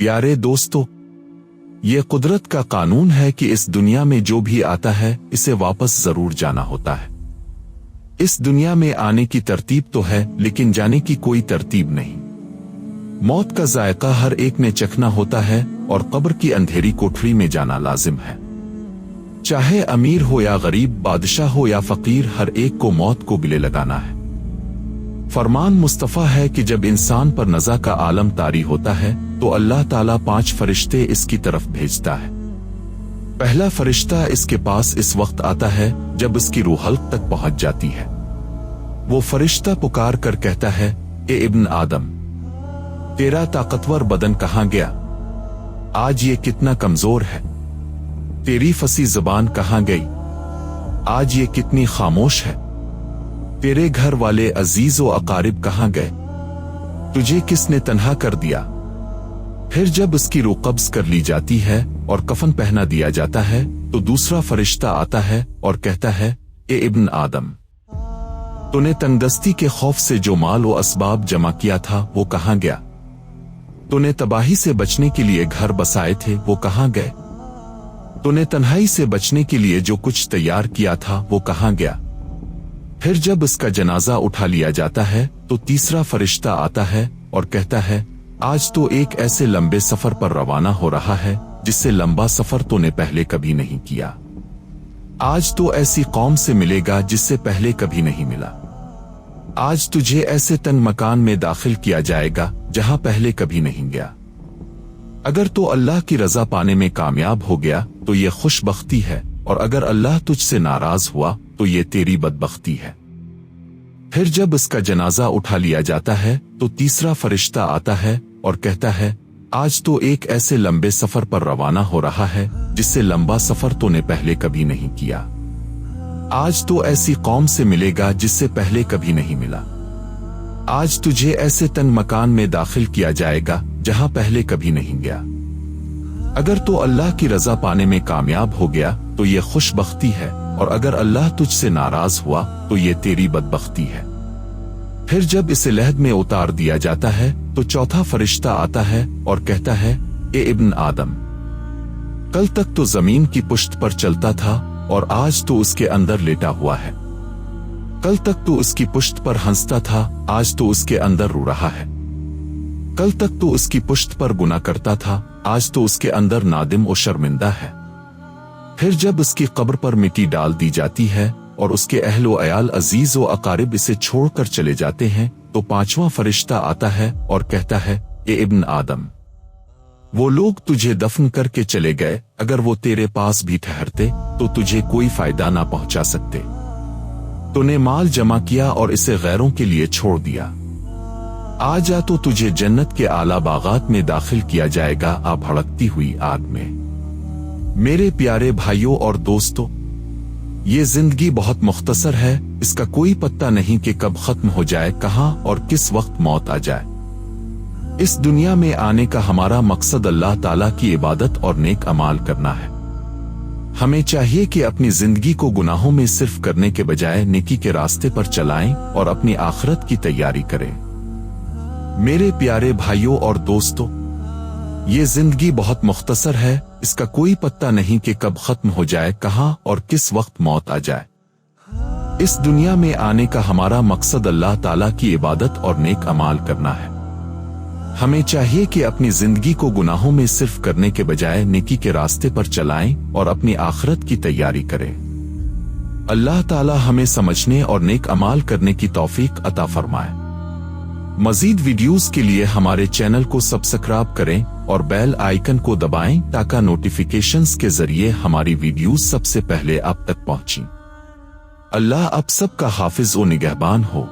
प्यारे दोस्तों, ये कुदरत का कानून है कि इस दुनिया में जो भी आता है इसे वापस जरूर जाना होता है। इस दुनिया में आने की तरतीब तो है, लेकिन जाने की कोई तरतीब नहीं। मौत का जायका हर एक ने चखना होता है और कब्र की अंधेरी कोठरी में जाना लाजिम है। चाहे अमीर हो या गरीब, बादशाह हो या फकीर, हर एक को मौत को गले लगाना है। फरमान मुस्तफा है कि जब इंसान पर नज़ा का आलम तारी होता है तो अल्लाह ताला 5 फरिश्ते इसकी तरफ भेजता है। पहला फरिश्ता इसके पास इस वक्त आता है जब इसकी रूह हल्क तक पहुंच जाती है। वो फरिश्ता पुकार कर कहता है, ए इब्न आदम, तेरा ताकतवर बदन कहां गया? आज ये कितना कमजोर है। तेरी फसी जुबान कहां गई? आज ये कितनी खामोश है। तेरे घर वाले अजीज व अकारिब कहां गए? तुझे किसने तन्हा कर दिया? फिर जब उसकी रूह कब्ज कर ली जाती है और कफन पहना दिया जाता है तो दूसरा फरिश्ता आता है और कहता है, ए इब्न आदम, तूने तंगदस्ती के खौफ से जो माल व असबाब जमा किया था वो कहां गया? तूने तबाही से बचने के लिए घर बसाए थे वो कहां गए? तूने तन्हाई से बचने के लिए जो कुछ तैयार किया था वो कहां गया? फिर जब इसका जनाजा उठा लिया जाता है तो तीसरा फरिश्ता आता है और कहता है, आज तो एक ऐसे लंबे सफर पर रवाना हो रहा है जिससे लंबा सफर तूने पहले कभी नहीं किया। आज तो ऐसी कौम से मिलेगा जिससे पहले कभी नहीं मिला। आज तुझे ऐसे तंग मकान में दाखिल किया जाएगा जहां पहले कभी नहीं गया। अगर तो अल्लाह की रजा पाने में कामयाब हो गया तो ये खुशबख्ती है, और अगर अल्लाह तुझसे नाराज हुआ तो ये तेरी बदबख्ती है। फिर जब इसका जनाजा उठा लिया जाता है तो तीसरा फरिश्ता आता है और कहता है, आज तो एक ऐसे लंबे सफर पर रवाना हो रहा है जिससे लंबा सफर तूने पहले कभी नहीं किया। आज तो ऐसी कौम से मिलेगा जिससे पहले कभी नहीं मिला। आज तुझे ऐसे तंग मकान में दाखिल किया जाएगा जहां पहले कभी नहीं गया। अगर तो अल्लाह की रजा पाने में कामयाब हो गया तो ये खुशबख्ती है, और अगर अल्लाह तुझसे नाराज हुआ तो ये तेरी बदबख्ती है। फिर जब इसे लहद में उतार दिया जाता है तो चौथा फरिश्ता आता है और कहता है, ए इब्न आदम, कल तक तो जमीन की पुश्त पर चलता था और आज तो उसके अंदर लेटा हुआ है। कल तक तो उसकी पुश्त पर हंसता था, आज तो उसके अंदर रो रहा है। कल तक तो उसकी पुश्त पर गुनाह करता था, आज तो उसके अंदर नादिम और शर्मिंदा है। फिर जब उसकी कब्र पर मिट्टी डाल दी जाती है और उसके अहलो अयाल अजीज व अकारिब इसे छोड़कर चले जाते हैं तो पांचवा फरिश्ता आता है और कहता है, ए इब्न आदम, वो लोग तुझे दफन करके चले गए, अगर वो तेरे पास भी ठहरते तो तुझे कोई फायदा ना पहुंचा सकते। तूने माल जमा किया और इसे गैरों के लिए छोड़ दिया। आ जा तो तुझे जन्नत के आला बागात में दाखिल किया जाएगा, आ भड़कती हुई आग में। मेरे प्यारे भाइयों और दोस्तों, ये जिंदगी बहुत मुख्तसर है, इसका कोई पत्ता नहीं कि कब खत्म हो जाए, कहां और किस वक्त मौत आ जाए। इस दुनिया में आने का हमारा मकसद अल्लाह ताला की इबादत और नेक अमाल करना है। हमें चाहिए कि अपनी जिंदगी को गुनाहों में सिर्फ करने के बजाय नेकी के रास्ते पर चलाएं और अपनी आखिरत की तैयारी करें। मेरे प्यारे भाइयों और दोस्तों, ये जिंदगी बहुत मुख्तसर है, इसका कोई पत्ता नहीं कि कब खत्म हो जाए, कहां और किस वक्त मौत आ जाए। इस दुनिया में आने का हमारा मकसद अल्लाह ताला की इबादत और नेक अमाल करना है। हमें चाहिए कि अपनी जिंदगी को गुनाहों में सिर्फ करने के बजाय नेकी के रास्ते पर चलाएं और अपनी आखिरत की तैयारी करें। अल्लाह ताला हमें समझने और नेक अमाल करने की तौफीक अता फरमाए। मजीद वीडियोस के लिए हमारे चैनल को सब्सक्राइब करें और बेल आइकन को दबाएं ताकि नोटिफिकेशंस के जरिए हमारी वीडियोस सबसे पहले आप तक पहुंचें। अल्लाह आप सबका हाफिज व निगहबान हो।